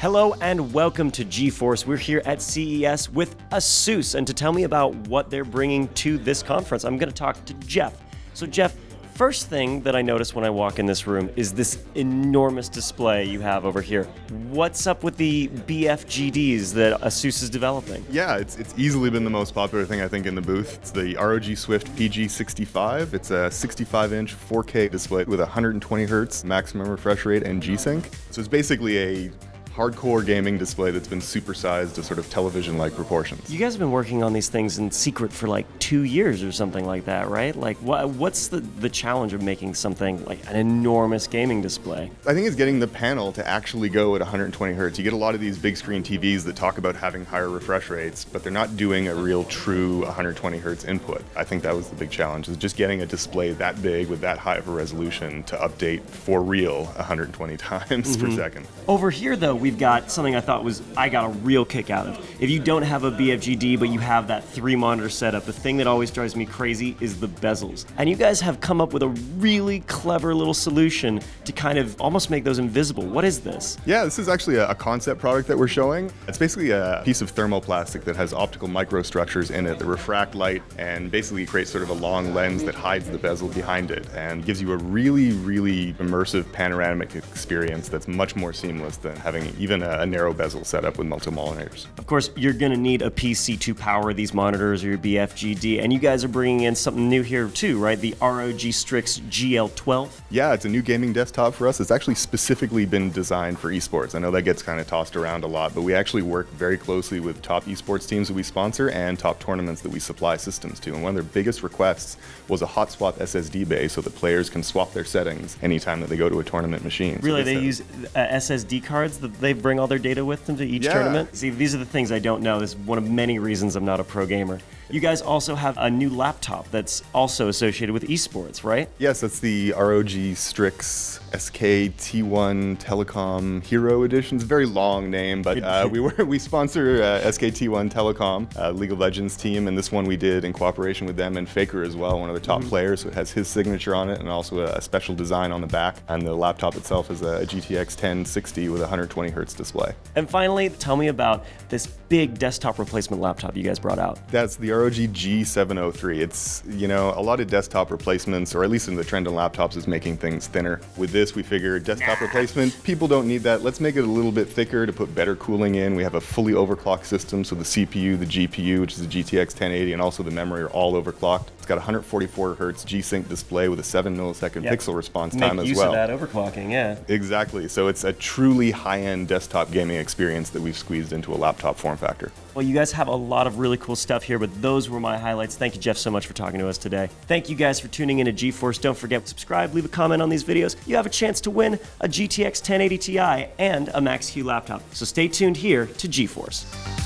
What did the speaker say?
Hello and welcome to GeForce. We're here at CES with ASUS, and to tell me about what they're bringing to this conference, I'm going to talk to Jeff. So Jeff, first thing that I notice when I walk in this room is this enormous display you have over here. What's up with the BFGDs that ASUS is developing? Yeah, it's easily been the most popular thing I think in the booth. It's the ROG Swift PG65. It's a 65-inch 4K display with 120 Hz maximum refresh rate and G-Sync. So it's basically a hardcore gaming display that's been supersized to sort of television-like proportions. You guys have been working on these things in secret for like 2 years or something like that, right? Like, what's the challenge of making something like an enormous gaming display? I think it's getting the panel to actually go at 120 Hz. You get a lot of these big screen TVs that talk about having higher refresh rates, but they're not doing a real true 120 Hz input. I think that was the big challenge, is just getting a display that big with that high of a resolution to update for real 120 times per second. Over here, though, we've got something I got a real kick out of. If you don't have a BFGD, but you have that 3-monitor setup, the thing that always drives me crazy is the bezels. And you guys have come up with a really clever little solution to kind of almost make those invisible. What is this? Yeah, this is actually a concept product that we're showing. It's basically a piece of thermoplastic that has optical microstructures in it that refract light and basically create sort of a long lens that hides the bezel behind it and gives you a really, really immersive panoramic experience that's much more seamless than having even a narrow bezel setup with multiple monitors. Of course, you're going to need a PC to power these monitors or your BFGD, and you guys are bringing in something new here too, right? The ROG Strix GL12. Yeah, it's a new gaming desktop for us. It's actually specifically been designed for esports. I know that gets kind of tossed around a lot, but we actually work very closely with top esports teams that we sponsor and top tournaments that we supply systems to. And one of their biggest requests was a hot swap SSD bay so that players can swap their settings anytime that they go to a tournament machine. Really, they use SSD cards that they bring all their data with them to each tournament? See, these are the things I don't know. This is one of many reasons I'm not a pro gamer. You guys also have a new laptop that's also associated with esports, right? Yes, that's the ROG Strix SKT1 Telecom Hero Edition. It's a very long name, but we sponsor SKT1 Telecom, League of Legends team, and this one we did in cooperation with them and Faker as well, one of the top players. So it has his signature on it and also a special design on the back. And the laptop itself is a GTX 1060 with a 120 Hz display. And finally, tell me about this big desktop replacement laptop you guys brought out. That's the ROG G703. It's, a lot of desktop replacements, or at least in the trend on laptops, is making things thinner. With this, we figured desktop replacement, people don't need that. Let's make it a little bit thicker to put better cooling in. We have a fully overclocked system, so the CPU, the GPU, which is the GTX 1080, and also the memory are all overclocked. It's got a 144 Hz G-Sync display with a 7 millisecond pixel response time as well. Make use of that overclocking, yeah. Exactly. So it's a truly high-end desktop gaming experience that we've squeezed into a laptop form factor. Well, you guys have a lot of really cool stuff here, but those were my highlights. Thank you, Jeff, so much for talking to us today. Thank you guys for tuning in to GeForce. Don't forget to subscribe, leave a comment on these videos. You have a chance to win a GTX 1080 Ti and a Max-Q laptop. So stay tuned here to GeForce.